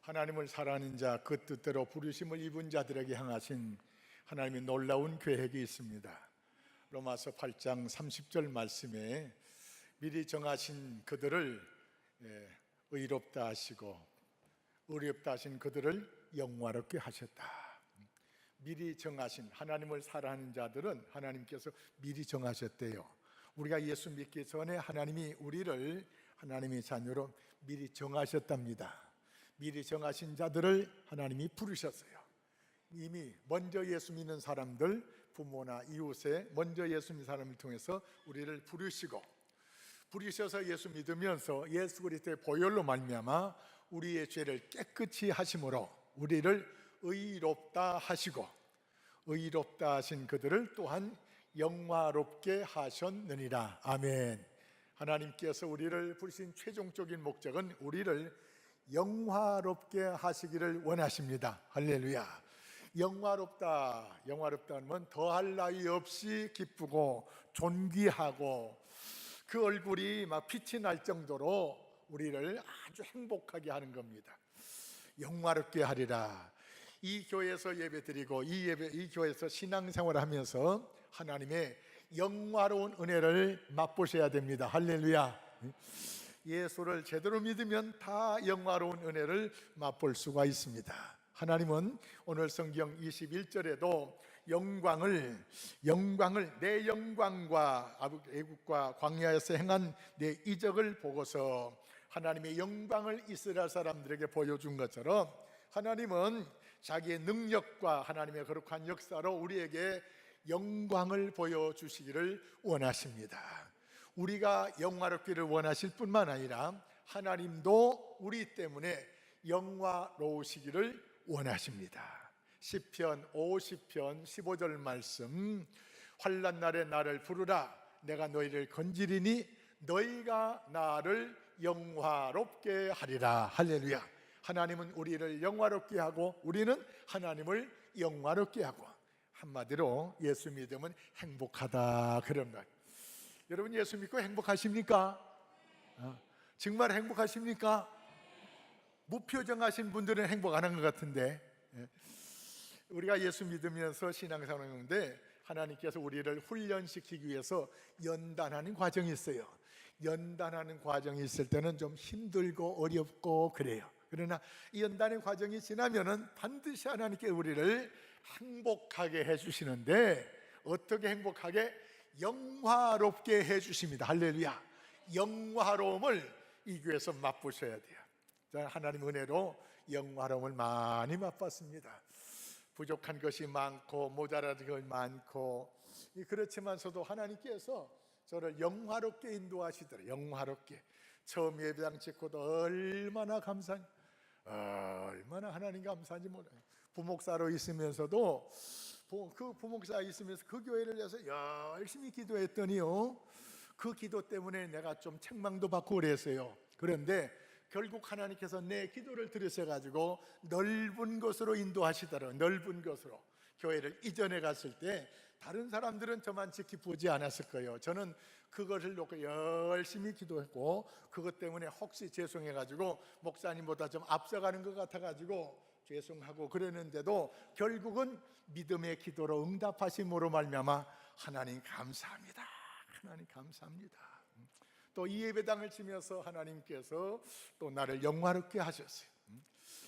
하나님을 사랑하는 자, 그 뜻대로 부르심을 입은 자들에게 향하신 하나님의 놀라운 계획이 있습니다. 로마서 8장 30절 말씀에 미리 정하신 그들을 의롭다 하시고 의롭다 하신 그들을 영화롭게 하셨다. 미리 정하신, 하나님을 사랑하는 자들은 하나님께서 미리 정하셨대요. 우리가 예수 믿기 전에 하나님이 우리를 하나님의 자녀로 미리 정하셨답니다. 미리 정하신 자들을 하나님이 부르셨어요. 이미 먼저 예수 믿는 사람들, 부모나 이웃에 먼저 예수 믿는 사람을 통해서 우리를 부르셔서 예수 믿으면서 예수 그리스도의 보혈로 말미암아 우리의 죄를 깨끗이 하심으로 우리를 의롭다 하시고, 의롭다 하신 그들을 또한 영화롭게 하셨느니라. 아멘. 하나님께서 우리를 부르신 최종적인 목적은 우리를 영화롭게 하시기를 원하십니다. 할렐루야. 영화롭다는 더할 나위 없이 기쁘고 존귀하고 그 얼굴이 막 빛이 날 정도로 우리를 아주 행복하게 하는 겁니다. 영화롭게 하리라. 이 교회에서 예배드리고 이 교회에서 신앙생활을 하면서 하나님의 영화로운 은혜를 맛보셔야 됩니다. 할렐루야. 예수를 제대로 믿으면 다 영화로운 은혜를 맛볼 수가 있습니다. 하나님은 오늘 성경 21절에도 영광을 내 영광과 애국과 광야에서 행한 내 이적을 보고서 하나님의 영광을 이스라엘 사람들에게 보여준 것처럼 하나님은 자기의 능력과 하나님의 거룩한 역사로 우리에게 영광을 보여주시기를 원하십니다. 우리가 영화롭기를 원하실 뿐만 아니라 하나님도 우리 때문에 영화로우시기를 원하십니다. 시편 50편 15절 말씀, 환난 날에 나를 부르라. 내가 너희를 건지리니 너희가 나를 영화롭게 하리라. 할렐루야. 하나님은 우리를 영화롭게 하고 우리는 하나님을 영화롭게 하고, 한마디로 예수 믿으면 행복하다, 그런 것. 여러분 예수 믿고 행복하십니까? 정말 행복하십니까? 무표정하신 분들은 행복 안 한 것 같은데, 우리가 예수 믿으면서 신앙생활을 하는데 하나님께서 우리를 훈련시키기 위해서 연단하는 과정이 있어요. 연단하는 과정이 있을 때는 좀 힘들고 어렵고 그래요. 그러나 이 연단의 과정이 지나면은 반드시 하나님께 우리를 행복하게 해주시는데, 어떻게 행복하게? 영화롭게 해주십니다. 할렐루야. 영화로움을 이 교회에서 맛보셔야 돼요. 저는 하나님 은혜로 영화로움을 많이 맛봤습니다. 부족한 것이 많고 모자란 것이 많고, 그렇지만서도 하나님께서 저를 영화롭게 인도하시더라고요. 영화롭게. 처음 예배당 짓고도 얼마나 하나님 감사한지 몰라요. 부목사로 있으면서도 그 부목사 있으면서 그 교회를 위해서 열심히 기도했더니요, 그 기도 때문에 내가 좀 책망도 받고 그랬어요. 그런데 결국 하나님께서 내 기도를 들으셔가지고 넓은 곳으로 인도하시더라고요. 넓은 곳으로. 교회를 이전에 갔을 때 다른 사람들은 저만 지키보지 않았을 거예요. 저는 그것을 놓고 열심히 기도했고, 그것 때문에 혹시 죄송해가지고 목사님보다 좀 앞서가는 것 같아가지고 죄송하고 그랬는데도 결국은 믿음의 기도로 응답하심으로 말미암아 하나님 감사합니다. 하나님 감사합니다. 또 이 예배당을 지면서 하나님께서 또 나를 영화롭게 하셨어요.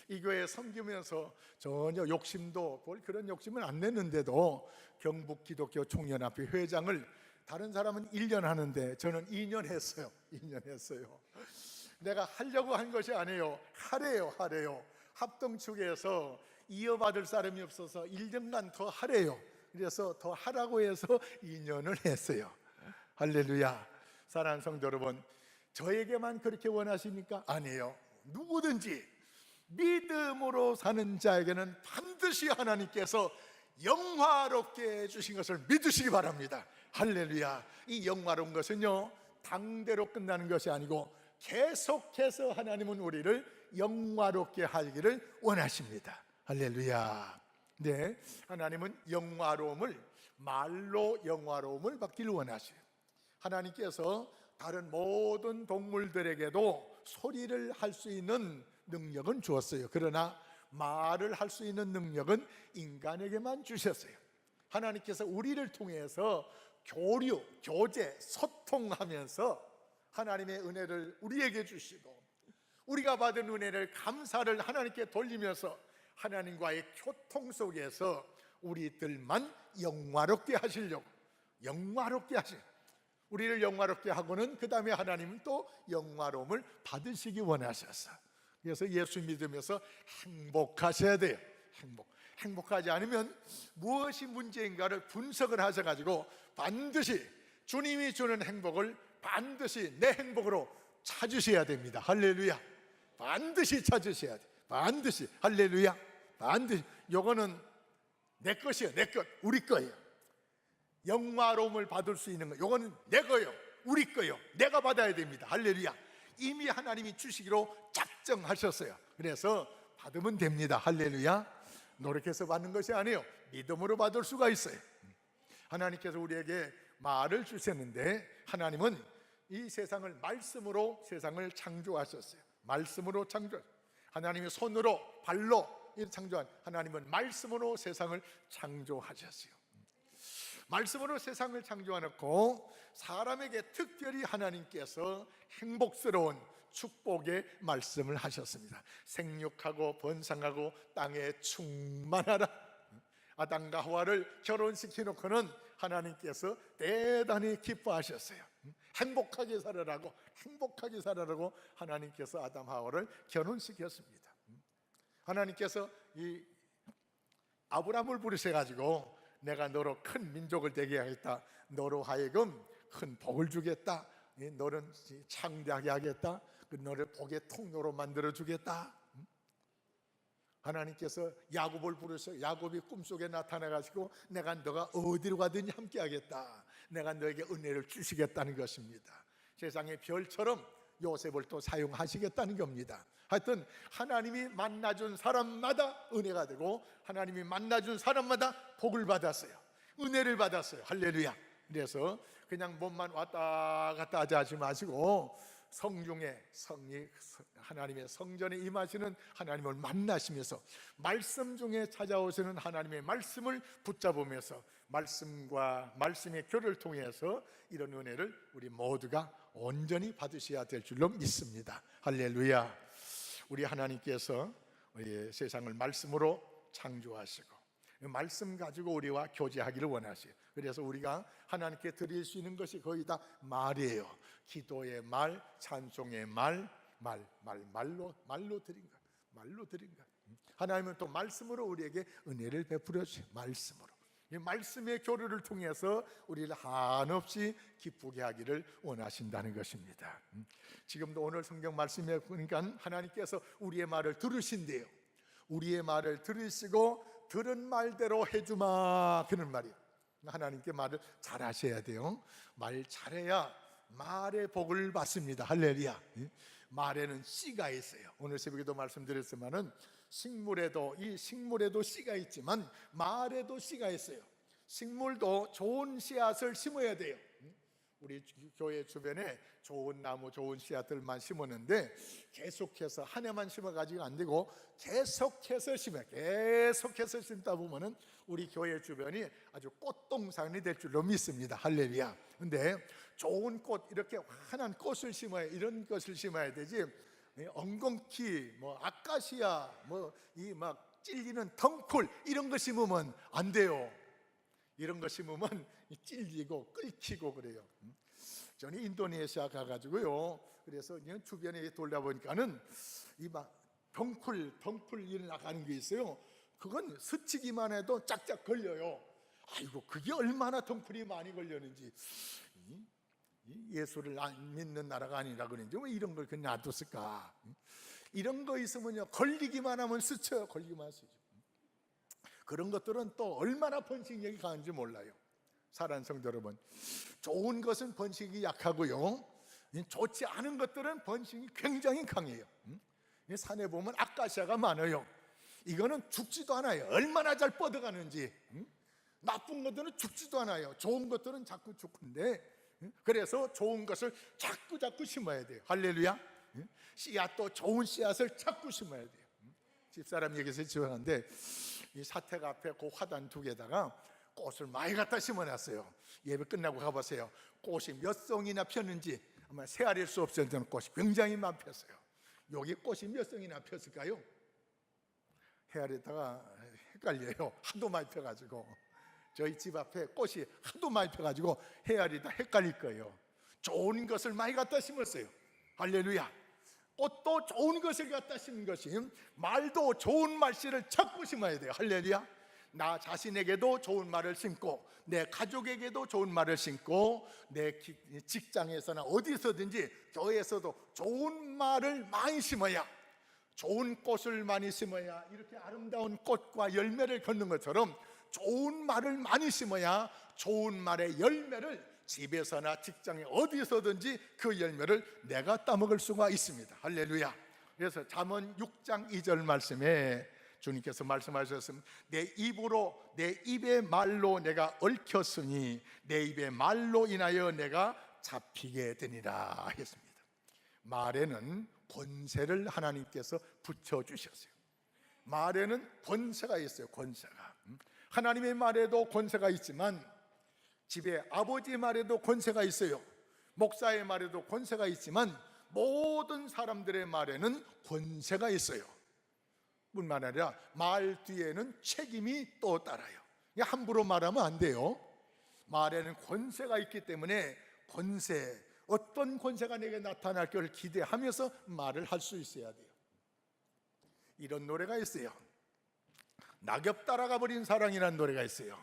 이 교회에 섬기면서 전혀 욕심도 그런 욕심은 안 냈는데도 경북 기독교 총연합회 회장을 다른 사람은 1년 하는데 저는 2년 했어요. 2년 했어요. 내가 하려고 한 것이 아니에요. 하래요. 합동축에서 이어받을 사람이 없어서 1년간 더 하래요. 그래서 더 하라고 해서 2년을 했어요. 할렐루야. 사랑하는 성도 여러분, 저에게만 그렇게 원하십니까? 아니에요. 누구든지 믿음으로 사는 자에게는 반드시 하나님께서 영화롭게 해주신 것을 믿으시기 바랍니다. 할렐루야. 이 영화로운 것은요, 당대로 끝나는 것이 아니고 계속해서 하나님은 우리를 영화롭게 하기를 원하십니다. 할렐루야. 네, 하나님은 말로 영화로움을 받기를 원하셔요. 하나님께서 다른 모든 동물들에게도 소리를 할 수 있는 능력은 주었어요. 그러나 말을 할 수 있는 능력은 인간에게만 주셨어요. 하나님께서 우리를 통해서 교류, 교제, 소통하면서 하나님의 은혜를 우리에게 주시고, 우리가 받은 은혜를 감사를 하나님께 돌리면서 하나님과의 교통 속에서 우리들만 영화롭게 하시려고, 우리를 영화롭게 하고는 그 다음에 하나님은 또 영화로움을 받으시기 원하셨어. 그래서 예수 믿으면서 행복하셔야 돼요. 행복하지 않으면 무엇이 문제인가를 분석을 하셔가지고 반드시 주님이 주는 행복을 반드시 내 행복으로 찾으셔야 됩니다. 할렐루야. 반드시 찾으셔야 돼. 반드시. 할렐루야. 반드시. 요거는 내 것이에요. 내 것. 우리 거예요. 영화로움을 받을 수 있는 거, 요거는 내 거예요. 우리 거예요. 내가 받아야 됩니다. 할렐루야. 이미 하나님이 주시기로 작정하셨어요. 그래서 받으면 됩니다. 할렐루야. 노력해서 받는 것이 아니에요. 믿음으로 받을 수가 있어요. 하나님께서 우리에게 말을 주셨는데, 하나님은 이 세상을 말씀으로 세상을 창조하셨어요. 말씀으로 하나님의 손으로 발로 창조한 하나님은 말씀으로 세상을 창조하셨어요. 말씀으로 세상을 창조하고 사람에게 특별히 하나님께서 행복스러운 축복의 말씀을 하셨습니다. 생육하고 번성하고 땅에 충만하라. 아담과 하와를 결혼시키놓고는 하나님께서 대단히 기뻐하셨어요. 행복하게 살아라고 하나님께서 아담 하와를 결혼시켰습니다. 하나님께서 이 아브라함을 부르셔가지고 내가 너로 큰 민족을 되게 하겠다, 너로 하여금 큰 복을 주겠다, 너는 창대하게 하겠다, 너를 복의 통로로 만들어 주겠다. 하나님께서 야곱을 부르셔 야곱이 꿈속에 나타나가지고 내가 너가 어디로 가든지 함께 하겠다, 내가 너에게 은혜를 주시겠다는 것입니다. 세상의 별처럼 요셉을 또 사용하시겠다는 겁니다. 하여튼 하나님이 만나준 사람마다 은혜가 되고 하나님이 만나준 사람마다 복을 받았어요. 은혜를 받았어요. 할렐루야. 그래서 그냥 몸만 왔다 갔다 하지 마시고 성중에 하나님의 성전에 임하시는 하나님을 만나시면서 말씀 중에 찾아오시는 하나님의 말씀을 붙잡으면서 말씀과 말씀의 교를 통해서 이런 은혜를 우리 모두가 온전히 받으셔야 될 줄로 믿습니다. 할렐루야. 우리 하나님께서 우리 세상을 말씀으로 창조하시고 말씀 가지고 우리와 교제하기를 원하세요. 그래서 우리가 하나님께 드릴 수 있는 것이 거의 다 말이에요. 기도의 말, 찬송의 말로 드린 것. 하나님은 또 말씀으로 우리에게 은혜를 베풀어 주세요. 말씀으로. 이 말씀의 교류를 통해서 우리를 한없이 기쁘게 하기를 원하신다는 것입니다. 지금도 오늘 성경 말씀에 보니까 하나님께서 우리의 말을 들으신대요. 우리의 말을 들으시고 들은 말대로 해주마, 그런 말이에요. 하나님께 말을 잘하셔야 돼요. 말 잘해야 말의 복을 받습니다. 할렐루야. 말에는 씨가 있어요. 오늘 새벽에도 말씀드렸지만은 식물에도 씨가 있지만 말에도 씨가 있어요. 식물도 좋은 씨앗을 심어야 돼요. 우리 교회 주변에 좋은 나무, 좋은 씨앗들만 심었는데 계속해서 한 해만 심어가지고 안 되고 계속해서 심다 보면은 우리 교회 주변이 아주 꽃동산이 될 줄로 믿습니다. 할렐루야. 근데 좋은 꽃, 이렇게 환한 꽃을 이런 것을 심어야 되지, 엉겅퀴, 아카시아, 이 막 찔리는 덩쿨 이런 거 심으면 안 돼요. 이런 거 심으면 찔리고 끓기고 그래요. 저는 인도네시아 가가지고요. 그래서 그냥 주변에 돌아보니까는 이 막 덩쿨 일어나가는 게 있어요. 그건 스치기만 해도 짝짝 걸려요. 아이고, 그게 얼마나 덩쿨이 많이 걸렸는지. 예수를 안 믿는 나라가 아니라 그런지 왜 이런 걸 그냥 놔뒀을까? 이런 거 있으면요, 걸리기만 하면 스쳐요. 그런 것들은 또 얼마나 번식력이 강한지 몰라요. 사랑하는 성도 여러분, 좋은 것은 번식이 약하고요, 좋지 않은 것들은 번식이 굉장히 강해요. 산에 보면 아카시아가 많아요. 이거는 죽지도 않아요. 얼마나 잘 뻗어가는지. 나쁜 것들은 죽지도 않아요. 좋은 것들은 자꾸 죽는데, 그래서 좋은 것을 자꾸 심어야 돼요. 할렐루야. 씨앗도 좋은 씨앗을 찾고 심어야 돼요. 집사람 얘기해서 지원하는데 이 사택 앞에 그 화단 두 개다가 꽃을 많이 갖다 심어놨어요. 예배 끝나고 가보세요. 꽃이 몇 송이나 폈는지 아마 세알일 수 없을 정도로 꽃이 굉장히 많이 폈어요. 여기 꽃이 몇 송이나 폈을까요? 헤아리다가 헷갈려요. 하도 많이 펴가지고. 저희 집 앞에 꽃이 하도 많이 펴가지고 헤아리다 헷갈릴 거예요. 좋은 것을 많이 갖다 심었어요. 할렐루야. 꽃도 좋은 것을 갖다 심는 것이, 말도 좋은 말씨를 찾고 심어야 돼요. 할렐루야. 나 자신에게도 좋은 말을 심고 내 가족에게도 좋은 말을 심고 내 직장에서나 어디서든지 교회에서도 좋은 말을 많이 심어야, 좋은 꽃을 많이 심어야 이렇게 아름다운 꽃과 열매를 걷는 것처럼 좋은 말을 많이 심어야 좋은 말의 열매를 집에서나 직장에 어디서든지 그 열매를 내가 따먹을 수가 있습니다. 할렐루야. 그래서 잠언 6장 2절 말씀에 주님께서 말씀하셨습니다. 내 입으로, 내 입의 말로 내가 얽혔으니 내 입의 말로 인하여 내가 잡히게 되니라 했습니다. 말에는 권세를 하나님께서 붙여주셨어요. 말에는 권세가 있어요. 권세가. 하나님의 말에도 권세가 있지만 집에 아버지 말에도 권세가 있어요. 목사의 말에도 권세가 있지만 모든 사람들의 말에는 권세가 있어요. 뿐만 아니라 말 뒤에는 책임이 또 따라요. 함부로 말하면 안 돼요. 말에는 권세가 있기 때문에 권세, 어떤 권세가 내게 나타날 것을 기대하면서 말을 할 수 있어야 돼요. 이런 노래가 있어요. 낙엽 따라가 버린 사랑이라는 노래가 있어요.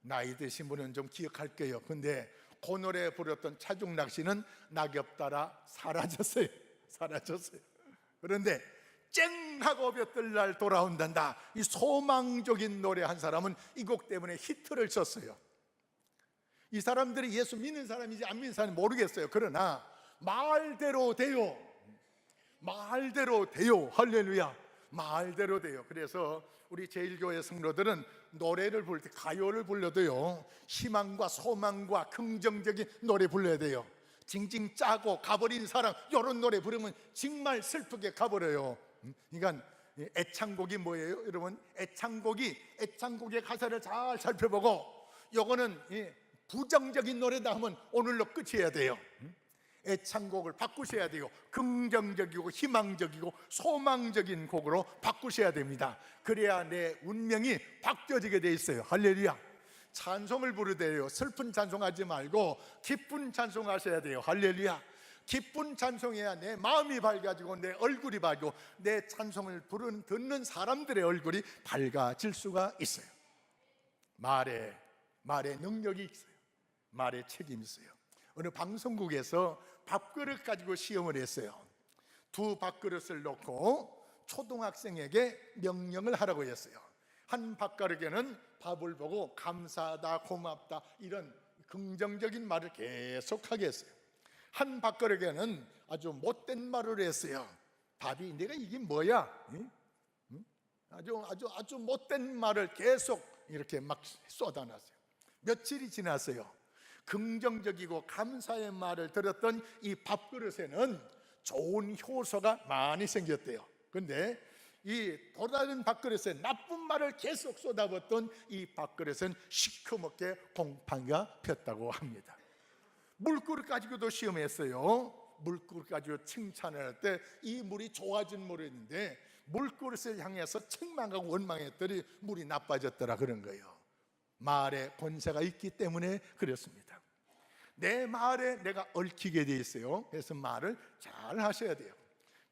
나이 드신 분은 좀 기억할 거예요. 근데 그 노래 부르던 차중락 씨는 낙엽 따라 사라졌어요. 그런데 쨍 하고 볕들날 돌아온단다, 이 소망적인 노래 한 사람은 이 곡 때문에 히트를 쳤어요. 이 사람들이 예수 믿는 사람인지 안 믿는 사람인지 모르겠어요. 그러나 말대로 돼요. 말대로 돼요. 할렐루야. 말대로 돼요. 그래서 우리 제일교회 성도들은 노래를 부를 때, 가요를 불러도요, 희망과 소망과 긍정적인 노래 불러야 돼요. 징징 짜고 가버린 사랑, 이런 노래 부르면 정말 슬프게 가버려요. 그러니까 애창곡이 뭐예요? 여러분, 애창곡의 가사를 잘 살펴보고 요거는 부정적인 노래다 하면 오늘로 끝이어야 돼요. 애창곡을 바꾸셔야 돼요. 긍정적이고 희망적이고 소망적인 곡으로 바꾸셔야 됩니다. 그래야 내 운명이 바뀌어지게 돼 있어요. 할렐루야. 찬송을 부르대요. 슬픈 찬송하지 말고 기쁜 찬송하셔야 돼요. 할렐루야. 기쁜 찬송해야 내 마음이 밝아지고 내 얼굴이 밝고 내 찬송을 듣는 사람들의 얼굴이 밝아질 수가 있어요. 말에 능력이 있어요. 말에 책임이 있어요. 어느 방송국에서 밥그릇 가지고 시험을 했어요. 두 밥그릇을 놓고 초등학생에게 명령을 하라고 했어요. 한 밥그릇에는 밥을 보고 감사하다, 고맙다 이런 긍정적인 말을 계속하게 했어요. 한 밥그릇에는 아주 못된 말을 했어요. 밥이 내가 이게 뭐야? 아주 못된 말을 계속 이렇게 막 쏟아놨어요. 며칠이 지났어요. 긍정적이고 감사의 말을 들었던 이 밥그릇에는 좋은 효소가 많이 생겼대요. 그런데 이 도다른 밥그릇에 나쁜 말을 계속 쏟아붓던 이 밥그릇은 시커멓게 곰팡이가 폈다고 합니다. 물그릇 가지고도 시험했어요. 물그릇 가지고 칭찬을 할 때 이 물이 좋아진 물이었는데 물그릇을 향해서 책망하고 원망했더니 물이 나빠졌더라 그런 거예요. 말에 권세가 있기 때문에 그렇습니다. 내 말에 내가 얽히게 돼 있어요. 그래서 말을 잘 하셔야 돼요.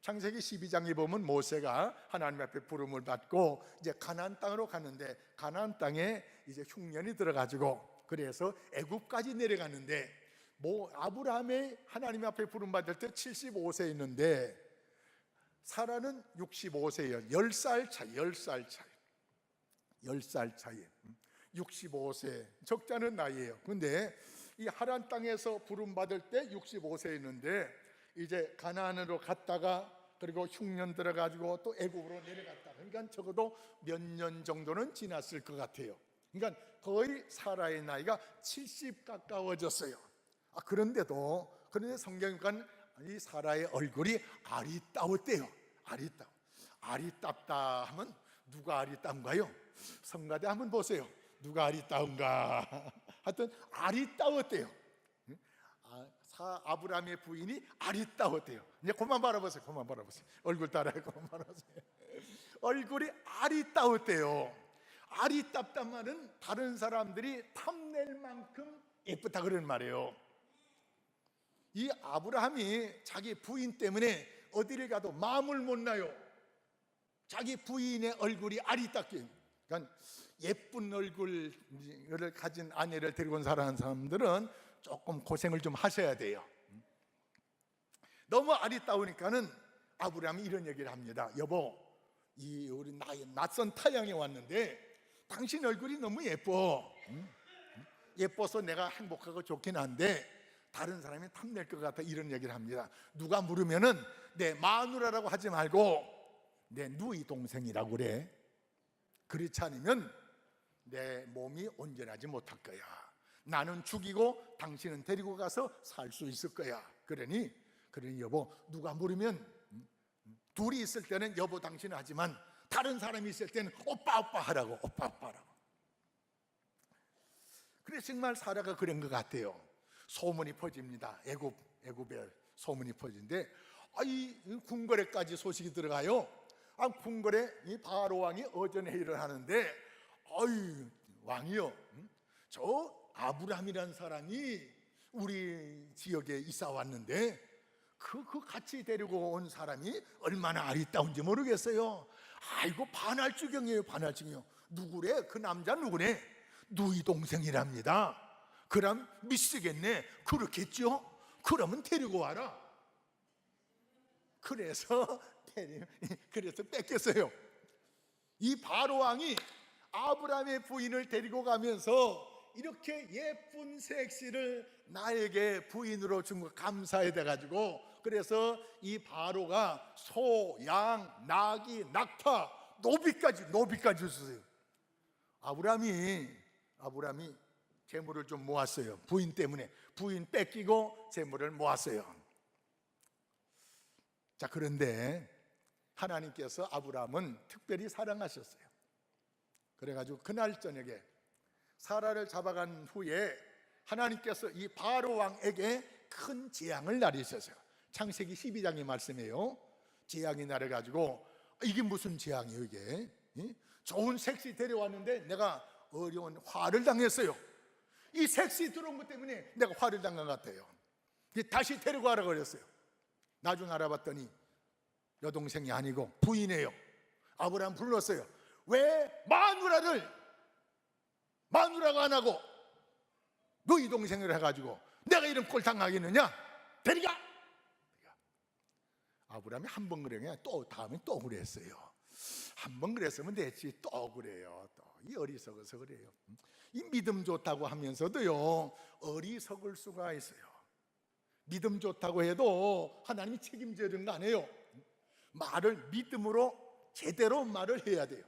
창세기 12장에 보면 모세가 하나님 앞에 부름을 받고 이제 가나안 땅으로 갔는데 가나안 땅에 이제 흉년이 들어가지고 그래서 애굽까지 내려갔는데 아브라함이 하나님 앞에 부름 받을 때 75세였는데 사라는 65세예요. 10살 차이 65세 적잖은 나이예요. 근데 이 하란 땅에서 부름 받을 때 65세였는데 이제 가나안으로 갔다가 그리고 흉년 들어가지고 또 애굽으로 내려갔다. 그러니까 적어도 몇 년 정도는 지났을 것 같아요. 그러니까 거의 사라의 나이가 70 가까워졌어요. 그런데 성경은 이 사라의 얼굴이 아리따웠대요. 아리따다 하면 누가 아리따운가요? 성가대 한번 보세요. 누가 아리따운가? 하여튼 아리따웠대요. 아브라함의 부인이 아리따웠대요. 이제 그만 바라보세요. 얼굴 따라해. 그만 바라보세요. 얼굴이 아리따웠대요. 아리따단 말은 다른 사람들이 탐낼 만큼 예쁘다 그러는 말이에요. 이 아브라함이 자기 부인 때문에 어디를 가도 마음을 못 놔요. 자기 부인의 얼굴이 아리따게. 그러니까 예쁜 얼굴을 가진 아내를 데리고 온 사람들은 조금 고생을 좀 하셔야 돼요. 너무 아리따우니까는 아브라함이 이런 얘기를 합니다. 여보, 우리 낯선 타향에 왔는데 당신 얼굴이 너무 예뻐. 예뻐서 내가 행복하고 좋긴 한데 다른 사람이 탐낼 것 같아. 이런 얘기를 합니다. 누가 물으면은 내 마누라라고 하지 말고 내 누이 동생이라고 그래. 그렇지 않으면 내 몸이 온전하지 못할 거야. 나는 죽이고 당신은 데리고 가서 살 수 있을 거야. 그러니 여보, 누가 물으면 둘이 있을 때는 여보 당신 하지만 다른 사람이 있을 때는 오빠 하라고. 그래서 정말 사라가 그런 것 같아요. 소문이 퍼집니다. 애굽에 소문이 퍼지는데 이 궁궐에까지 소식이 들어가요. 궁궐에 이 바로 왕이 어전회의를 하는데 왕이요, 저 아브라함이라는 사람이 우리 지역에 이사 왔는데 그 같이 데리고 온 사람이 얼마나 아리따운지 모르겠어요. 아이고 반할주경이에요. 누구래? 그 남자 누구래? 누이 동생이랍니다. 그럼 미치겠네. 그렇겠죠? 그러면 데리고 와라. 그래서 뺏겼어요. 이 바로 왕이 아브라함의 부인을 데리고 가면서 이렇게 예쁜 섹시를 나에게 부인으로 준 거 감사해 돼가지고, 그래서 이 바로가 소, 양, 나귀, 낙타, 노비까지 줬어요. 아브라함이 재물을 좀 모았어요. 부인 때문에. 부인 뺏기고 재물을 모았어요. 자, 그런데 하나님께서 아브라함은 특별히 사랑하셨어요. 그래가지고 그날 저녁에 사라를 잡아간 후에 하나님께서 이 바로 왕에게 큰 재앙을 내리셨어요. 창세기 12장의 말씀이에요. 재앙이 내려가지고, 이게 무슨 재앙이에요 이게? 좋은 섹시 데려왔는데 내가 어려운 화를 당했어요. 이 섹시 들어온 것 때문에 내가 화를 당한 것 같아요. 다시 데리고 가라고 그랬어요. 나중에 알아봤더니 여동생이 아니고 부인이에요. 아브라함 불렀어요. 왜 마누라가 안 하고 너희 동생을 해가지고 내가 이런 꼴 당하겠느냐? 데리가. 아브라함이 한 번 그러냐? 또 다음에 또 그랬어요. 한 번 그랬으면 됐지 또 그래요. 또 이 어리석어서 그래요. 이 믿음 좋다고 하면서도요 어리석을 수가 있어요. 믿음 좋다고 해도 하나님이 책임져야 거 아니에요. 말을 믿음으로 제대로 말을 해야 돼요.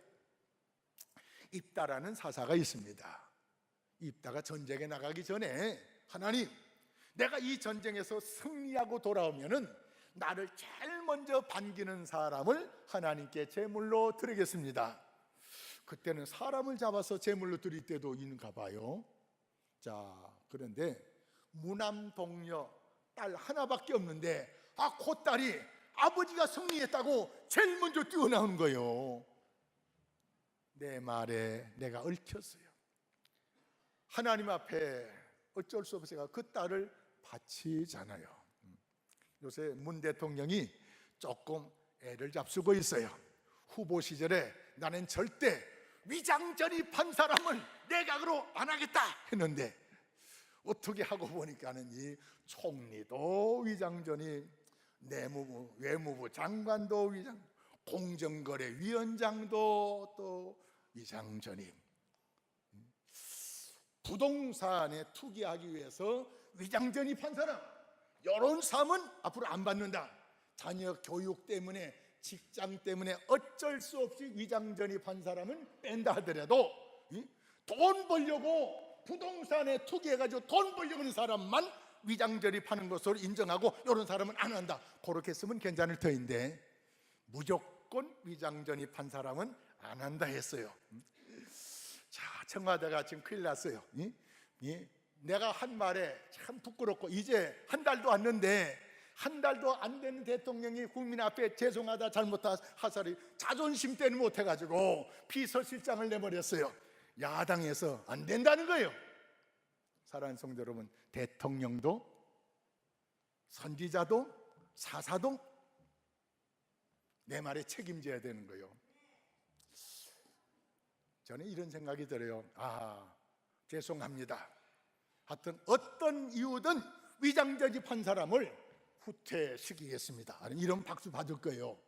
입다라는 사사가 있습니다. 입다가 전쟁에 나가기 전에 하나님, 내가 이 전쟁에서 승리하고 돌아오면은 나를 제일 먼저 반기는 사람을 하나님께 제물로 드리겠습니다. 그때는 사람을 잡아서 제물로 드릴 때도 있는가 봐요. 자, 그런데 무남 동녀 딸 하나밖에 없는데 그 딸이 아버지가 승리했다고 제일 먼저 뛰어나오는 거예요. 내 말에 내가 얽혔어요. 하나님 앞에 어쩔 수 없어요. 그 딸을 바치잖아요. 요새 문 대통령이 조금 애를 잡수고 있어요. 후보 시절에 나는 절대 위장 전입한 사람을 내각으로 안 하겠다 했는데 어떻게 하고 보니까는 이 총리도 위장 전입, 외무부 장관도 위장, 공정거래위원장도 또 위장 전입. 부동산에 투기하기 위해서 위장 전입한 사람, 이런 사람은 앞으로 안 받는다. 자녀 교육 때문에, 직장 때문에 어쩔 수 없이 위장 전입한 사람은 뺀다 하더라도 돈 벌려고 부동산에 투기해가지고 돈 벌려고 하는 사람만 위장절입하는 것으로 인정하고 이런 사람은 안 한다, 그렇게 했으면 괜찮을 터인데 무조건 위장전입한 사람은 안 한다 했어요. 자, 청와대가 지금 큰일 났어요. 내가 한 말에 참 부끄럽고, 이제 한 달도 안 됐는데 한 달도 안 되는 대통령이 국민 앞에 죄송하다, 잘못한 하사리, 자존심 때문에 못해가지고 비서실장을 내버렸어요. 야당에서 안 된다는 거예요. 사랑하는 성도 여러분, 대통령도 선지자도 사사도 내 말에 책임져야 되는 거예요. 저는 이런 생각이 들어요. 죄송합니다, 하여튼 어떤 이유든 위장전입한 사람을 후퇴시키겠습니다, 이런 박수 받을 거예요.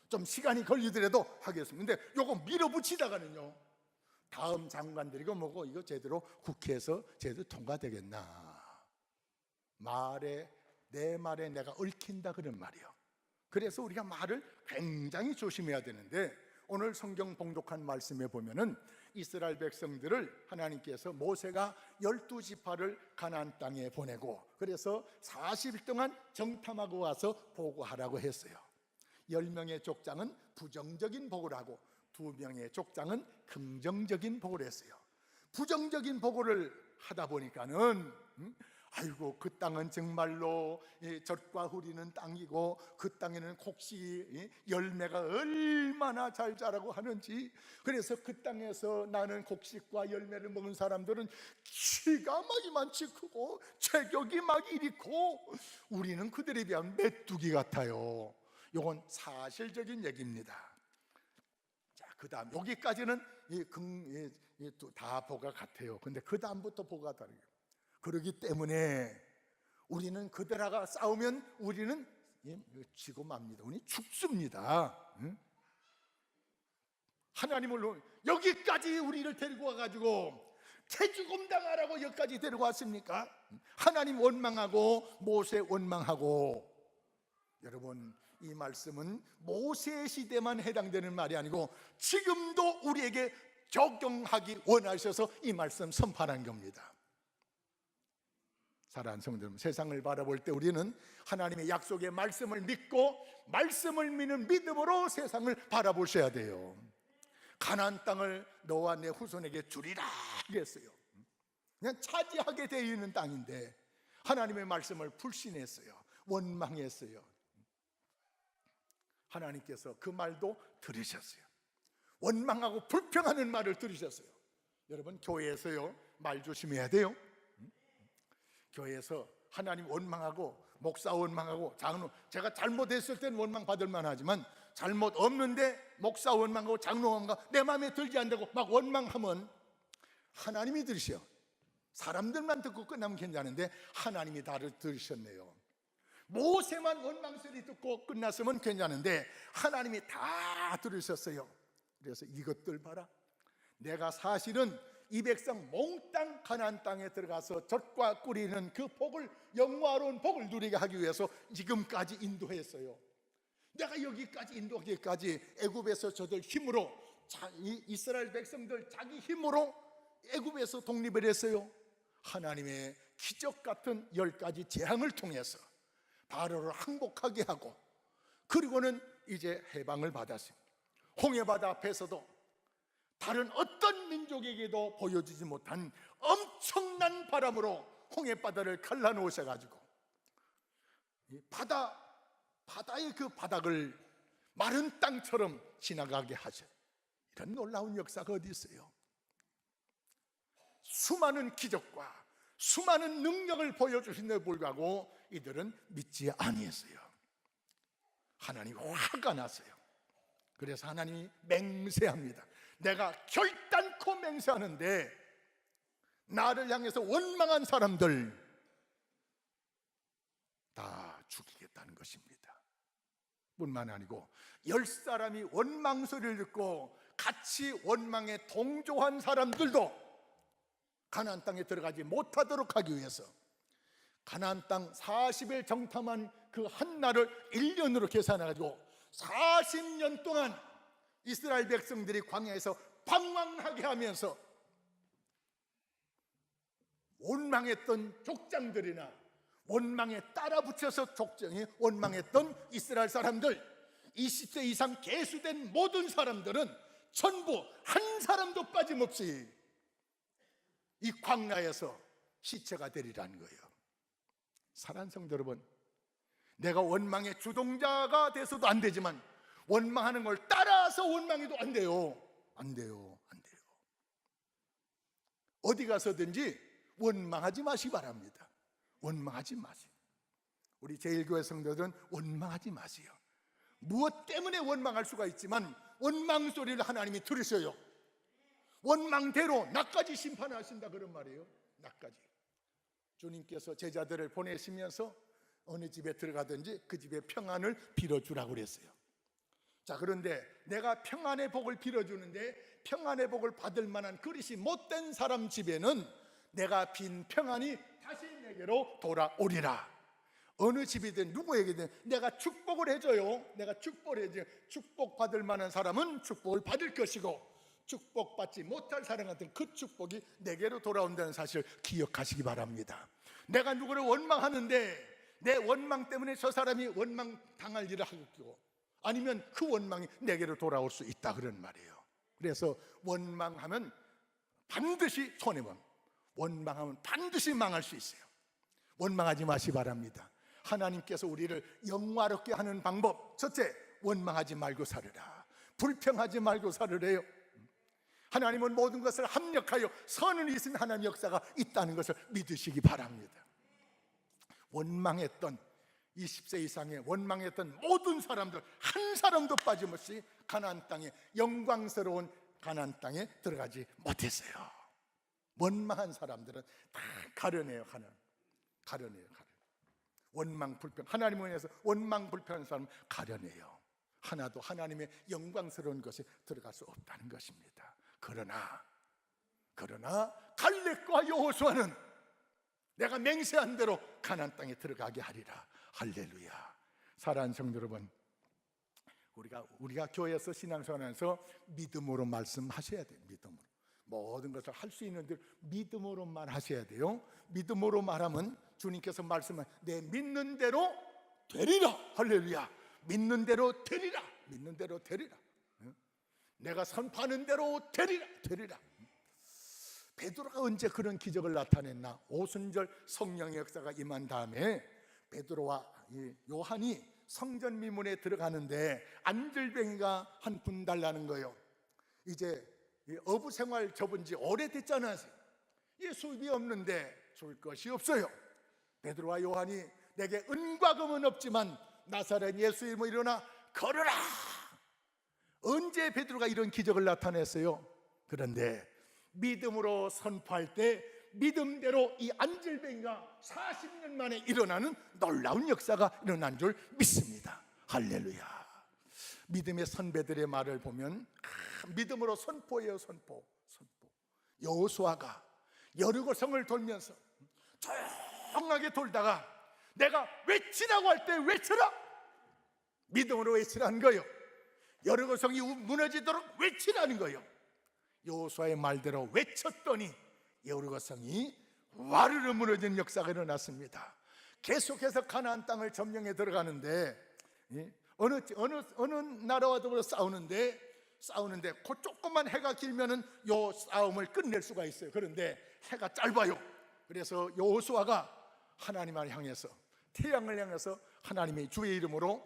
좀 시간이 걸리더라도 하겠습니다. 근데 요거 밀어붙이다가는요, 다음 장관들이고 뭐고 이거 제대로 국회에서 제대로 통과되겠나, 내 말에 내가 얽힌다 그런 말이에요. 그래서 우리가 말을 굉장히 조심해야 되는데, 오늘 성경 봉독한 말씀에 보면은 이스라엘 백성들을 하나님께서 모세가 12지파를 가나안 땅에 보내고, 그래서 40일 동안 정탐하고 와서 보고하라고 했어요. 10명의 족장은 부정적인 보고를 하고 2명의 족장은 긍정적인 보고를 했어요. 부정적인 보고를 하다 보니까는 아이고, 그 땅은 정말로 젖과 흐리는 땅이고 그 땅에는 곡식 열매가 얼마나 잘 자라고 하는지, 그래서 그 땅에서 나는 곡식과 열매를 먹은 사람들은 키가 막 이만치 크고 체격이 막 이리고 우리는 그들에 비하면 메뚜기 같아요. 이건 사실적인 얘기입니다. 자, 그 다음 여기까지는 다 보가 같아요. 근데 그 다음부터 보가 다르요. 그렇기 때문에 우리는 그들하고 싸우면 우리는 지고 맙니다. 우리는 죽습니다. 하나님을 여기까지 우리를 데리고 와가지고 개죽음 당하라고 여기까지 데리고 왔습니까? 하나님 원망하고 모세 원망하고. 여러분, 이 말씀은 모세 시대만 해당되는 말이 아니고 지금도 우리에게 적용하기 원하셔서 이 말씀 선포한 겁니다. 사랑하는 성도 여러분, 세상을 바라볼 때 우리는 하나님의 약속의 말씀을 믿고 말씀을 믿는 믿음으로 세상을 바라보셔야 돼요. 가나안 땅을 너와 내 후손에게 주리라 그랬어요. 그냥 차지하게 되어 있는 땅인데 하나님의 말씀을 불신했어요. 원망했어요. 하나님께서 그 말도 들으셨어요. 원망하고 불평하는 말을 들으셨어요. 여러분, 교회에서요 말 조심해야 돼요. 교회에서 하나님 원망하고 목사 원망하고 장로, 제가 잘못했을 때는 원망 받을 만하지만 잘못 없는데 목사 원망하고 장로 원망하고 내 마음에 들지 않는다고 막 원망하면 하나님이 들으셔. 사람들만 듣고 끝나면 괜찮은데 하나님이 다를 들으셨네요. 모세만 원망소리 듣고 끝났으면 괜찮은데 하나님이 다 들으셨어요. 그래서 이것들 봐라, 내가 사실은 이 백성 몽땅 가나안 땅에 들어가서 젖과 꿀이는 그 복을, 영화로운 복을 누리게 하기 위해서 지금까지 인도했어요. 내가 여기까지 인도하기까지 애굽에서 저들 힘으로, 이스라엘 백성들 자기 힘으로 애굽에서 독립을 했어요. 하나님의 기적 같은 10가지 재앙을 통해서 바로를 항복하게 하고, 그리고는 이제 해방을 받았습니다. 홍해바다 앞에서도 다른 어떤 민족에게도 보여주지 못한 엄청난 바람으로 홍해바다를 갈라놓으셔가지고 바다의 그 바닥을 마른 땅처럼 지나가게 하셔. 이런 놀라운 역사가 어디 있어요? 수많은 기적과 수많은 능력을 보여주신데도 불구하고 이들은 믿지 아니했어요. 하나님이 화가 났어요. 그래서 하나님이 맹세합니다. 내가 결단코 맹세하는데 나를 향해서 원망한 사람들 다 죽이겠다는 것입니다. 뿐만 아니고 10사람이 원망 소리를 듣고 같이 원망에 동조한 사람들도 가나안 땅에 들어가지 못하도록 하기 위해서 가나안 땅 40일 정탐한 그 한 날을 1년으로 계산해가지고 40년 동안 이스라엘 백성들이 광야에서 방황하게 하면서 원망했던 족장들이나 원망에 따라 붙여서 족정에 원망했던 이스라엘 사람들, 20세 이상 계수된 모든 사람들은 전부 한 사람도 빠짐없이 이 광야에서 시체가 되리라는 거예요. 사랑하는 성도 여러분, 내가 원망의 주동자가 돼서도 안 되지만 원망하는 걸 따라서 원망해도 안 돼요. 안 돼요. 어디 가서든지 원망하지 마시기 바랍니다. 원망하지 마세요. 우리 제1교회 성도들은 원망하지 마세요. 무엇 때문에 원망할 수가 있지만 원망 소리를 하나님이 들으셔요. 원망대로 나까지 심판하신다, 그런 말이에요. 나까지. 주님께서 제자들을 보내시면서 어느 집에 들어가든지 그 집에 평안을 빌어주라고 그랬어요. 자, 그런데 내가 평안의 복을 빌어주는데 평안의 복을 받을 만한 그릇이 못된 사람 집에는 내가 빈 평안이 다시 내게로 돌아오리라. 어느 집이든 누구에게든 내가 축복을 해줘요. 내가 축복을 해줘요. 축복받을 만한 사람은 축복을 받을 것이고, 축복받지 못할 사람 같은 그 축복이 내게로 돌아온다는 사실을 기억하시기 바랍니다. 내가 누구를 원망하는데 내 원망 때문에 저 사람이 원망당할 일을 하고, 아니면 그 원망이 내게로 돌아올 수 있다, 그런 말이에요. 그래서 원망하면 반드시 손해봅니다. 원망하면 반드시 망할 수 있어요. 원망하지 마시기 바랍니다. 하나님께서 우리를 영화롭게 하는 방법, 첫째, 원망하지 말고 살으라. 불평하지 말고 살으래요. 하나님은 모든 것을 합력하여 선을 이루신 하나님의 역사가 있다는 것을 믿으시기 바랍니다. 원망했던 20세 이상의 원망했던 모든 사람들 한 사람도 빠짐없이 가나안 땅에, 영광스러운 가나안 땅에 들어가지 못했어요. 원망한 사람들은 다 가려내요. 가려내요. 원망 불평, 하나님을 위해서 원망 불평한 사람은 가려내요. 하나도 하나님의 영광스러운 것에 들어갈 수 없다는 것입니다. 그러나 갈렙과 여호수아는 내가 맹세한 대로 가나안 땅에 들어가게 하리라. 할렐루야. 사랑하는 성도 여러분, 우리가 교회에서 신앙생활하면서 믿음으로 말씀하셔야 돼요. 믿음으로 모든 것을 할 수 있는 들 믿음으로만 하셔야 돼요. 믿음으로 말하면 주님께서 말씀한 내 믿는 대로 되리라. 할렐루야. 믿는 대로 되리라. 믿는 대로 되리라. 내가 선포하는 대로 되리라. 베드로가 언제 그런 기적을 나타냈나? 오순절 성령의 역사가 임한 다음에 베드로와 요한이 성전 미문에 들어가는데 안질뱅이가 한 분 달라는 거예요. 이제 어부 생활 접은 지 오래됐잖아요. 수입이 없는데 줄 것이 없어요. 베드로와 요한이 내게 은과 금은 없지만 나사렛 예수 이름으로 일어나 걸으라. 언제 베드로가 이런 기적을 나타냈어요? 그런데 믿음으로 선포할 때 믿음대로 이 안질뱅이가 40년 만에 일어나는 놀라운 역사가 일어난 줄 믿습니다. 할렐루야. 믿음의 선배들의 말을 보면 믿음으로 선포해요. 선포. 여호수아가 여리고성을 돌면서 조용하게 돌다가 내가 외치라고 할 때 외쳐라. 믿음으로 외치라는 거예요. 여리고성이 무너지도록 외치라는 거예요. 여호수아의 말대로 외쳤더니 여리고성이 와르르 무너진 역사가 일어났습니다. 계속해서 가나안 땅을 점령해 들어가는데 어느 나라와 더불어 싸우는데 그 조금만 해가 길면은 요 싸움을 끝낼 수가 있어요. 그런데 해가 짧아요. 그래서 여호수아가 하나님을 향해서, 태양을 향해서 하나님의 주의 이름으로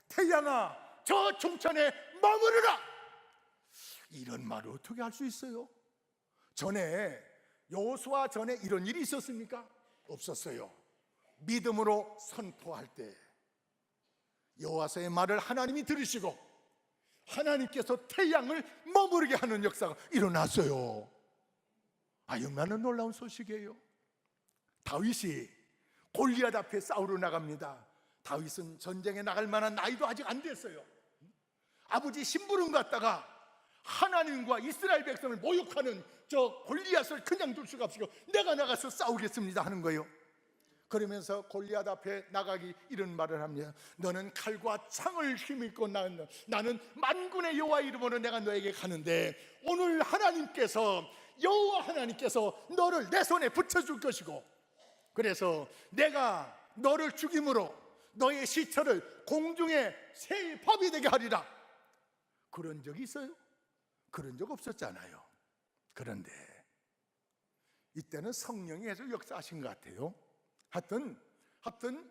태양아 저 종천에 머무르라. 이런 말을 어떻게 할 수 있어요? 여호수아 전에 이런 일이 있었습니까? 없었어요. 믿음으로 선포할 때 여호와서의 말을 하나님이 들으시고 하나님께서 태양을 머무르게 하는 역사가 일어났어요. 얼마나 놀라운 소식이에요. 다윗이 골리앗 앞에 싸우러 나갑니다. 다윗은 전쟁에 나갈 만한 나이도 아직 안 됐어요. 아버지 심부름 갔다가 하나님과 이스라엘 백성을 모욕하는 저 골리앗을 그냥 둘 수가 없이고 내가 나가서 싸우겠습니다 하는 거예요. 그러면서 골리앗 앞에 나가기 이런 말을 합니다. 너는 칼과 창을 힘입고 나는 만군의 여호와 이름으로 내가 너에게 가는데 오늘 여호와 하나님께서 너를 내 손에 붙여줄 것이고, 그래서 내가 너를 죽임으로 너의 시체를 공중에 새 밥이 되게 하리라. 그런 적이 있어요? 그런 적 없었잖아요. 그런데 이때는 성령이 계속 역사하신 것 같아요. 하여튼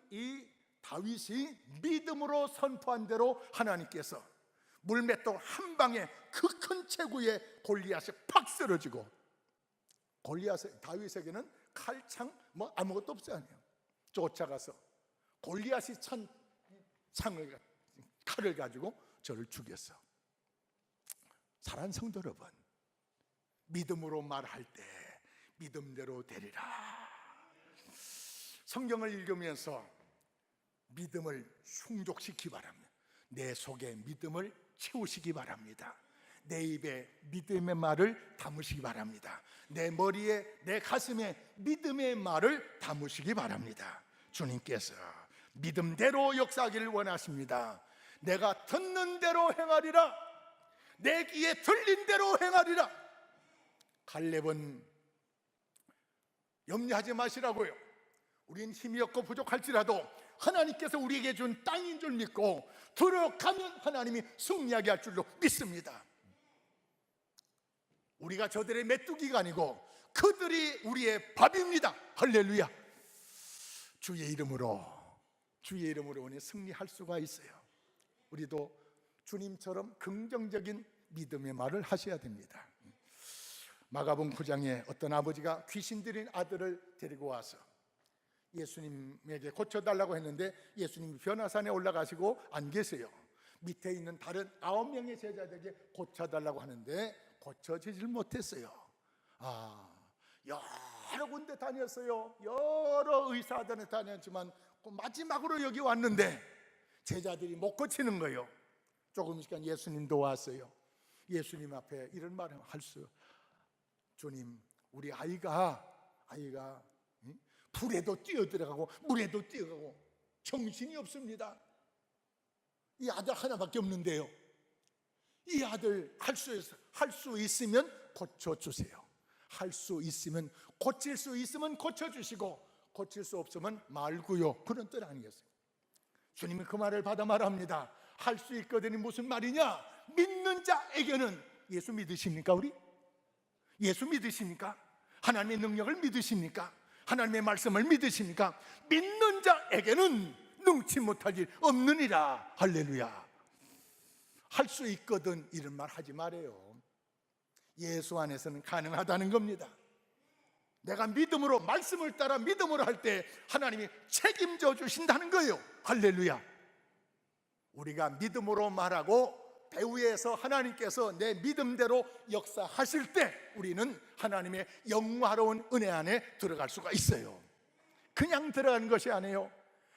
이 다윗이 믿음으로 선포한 대로 하나님께서 물맷돌 한 방에 그 큰 체구에 골리앗이 팍 쓰러지고, 다윗에게는 칼창 뭐 아무것도 없잖아요. 쫓아가서 골리앗이 찬 칼을 가지고 저를 죽였어. 사랑하는 성도 여러분, 믿음으로 말할 때 믿음대로 되리라. 성경을 읽으면서 믿음을 충족시키기 바랍니다. 내 속에 믿음을 채우시기 바랍니다. 내 입에 믿음의 말을 담으시기 바랍니다. 내 머리에, 내 가슴에 믿음의 말을 담으시기 바랍니다. 주님께서 믿음대로 역사하기를 원하십니다. 내가 듣는 대로 행하리라. 내 귀에 들린 대로 행하리라. 갈렙은 염려하지 마시라고요. 우린 힘이 없고 부족할지라도 하나님께서 우리에게 준 땅인 줄 믿고 들어가면 하나님이 승리하게 할 줄로 믿습니다. 우리가 저들의 메뚜기가 아니고 그들이 우리의 밥입니다. 할렐루야. 주의 이름으로 오늘 승리할 수가 있어요. 우리도 주님처럼 긍정적인 믿음의 말을 하셔야 됩니다. 마가복음 9장에 어떤 아버지가 귀신 들린 아들을 데리고 와서 예수님에게 고쳐달라고 했는데 예수님이 변화산에 올라가시고 안 계세요. 밑에 있는 다른 9명의 제자들에게 고쳐달라고 하는데 고쳐지질 못했어요. 여러 군데 다녔어요. 여러 의사들한테 다녔지만 마지막으로 여기 왔는데 제자들이 못 고치는 거예요. 조금 있으니까 예수님도 왔어요. 예수님 앞에 이런 말을 주님, 우리 아이가 불에도 뛰어들어가고 물에도 뛰어가고 정신이 없습니다. 이 아들 하나밖에 없는데요. 이 아들 할 수 있으면 고쳐주세요. 할 수 있으면, 고칠 수 있으면 고쳐주시고 고칠 수 없으면 말고요. 그런 뜻 아니겠어요? 주님이 그 말을 받아 말합니다. 할 수 있거든이 무슨 말이냐? 믿는 자에게는. 예수 믿으십니까? 우리? 예수 믿으십니까? 하나님의 능력을 믿으십니까? 하나님의 말씀을 믿으십니까? 믿는 자에게는 능치 못할 일 없느니라. 할렐루야. 할 수 있거든 이런 말 하지 말아요. 예수 안에서는 가능하다는 겁니다. 내가 믿음으로, 말씀을 따라 믿음으로 할 때 하나님이 책임져 주신다는 거예요. 할렐루야. 우리가 믿음으로 말하고 배후에서 하나님께서 내 믿음대로 역사하실 때 우리는 하나님의 영화로운 은혜 안에 들어갈 수가 있어요. 그냥 들어가는 것이 아니에요.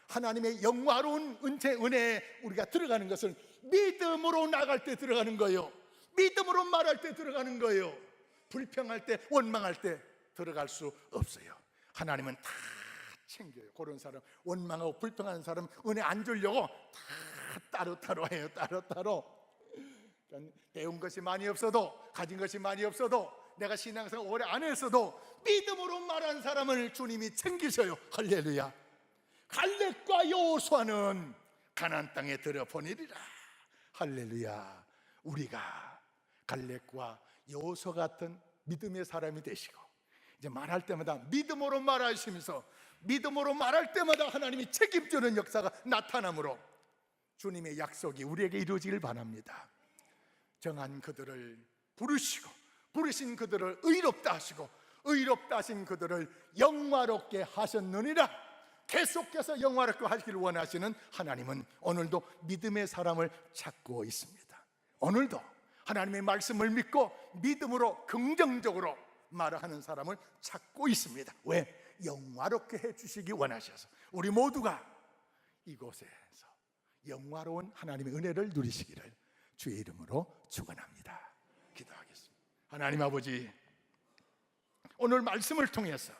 하나님의 영화로운 은혜에 우리가 들어가는 것은 믿음으로 나갈 때 들어가는 거예요. 믿음으로 말할 때 들어가는 거예요. 불평할 때, 원망할 때 들어갈 수 없어요. 하나님은 다 챙겨요. 그런 사람, 원망하고 불평하는 사람 은혜 안 주려고 다 따로따로 해요. 따로따로. 배운 것이 많이 없어도, 가진 것이 많이 없어도, 내가 신앙생활 오래 안 했어도 믿음으로 말한 사람을 주님이 챙기셔요. 할렐루야. 갈렙과 여호수아는 가나안 땅에 들어보니리라. 할렐루야. 우리가 갈렙과 여호수아 같은 믿음의 사람이 되시고 이제 말할 때마다 믿음으로 말하시면서 믿음으로 말할 때마다 하나님이 책임지는 역사가 나타나므로 주님의 약속이 우리에게 이루어지길 바랍니다. 정한 그들을 부르시고 부르신 그들을 의롭다 하시고 의롭다 하신 그들을 영화롭게 하셨느니라. 계속해서 영화롭게 하시기를 원하시는 하나님은 오늘도 믿음의 사람을 찾고 있습니다. 오늘도 하나님의 말씀을 믿고 믿음으로 긍정적으로 말하는 사람을 찾고 있습니다. 왜? 영화롭게 해주시기 원하셔서 우리 모두가 이곳에서 영화로운 하나님의 은혜를 누리시기를 주의 이름으로 축원합니다. 기도하겠습니다. 하나님 아버지, 오늘 말씀을 통해서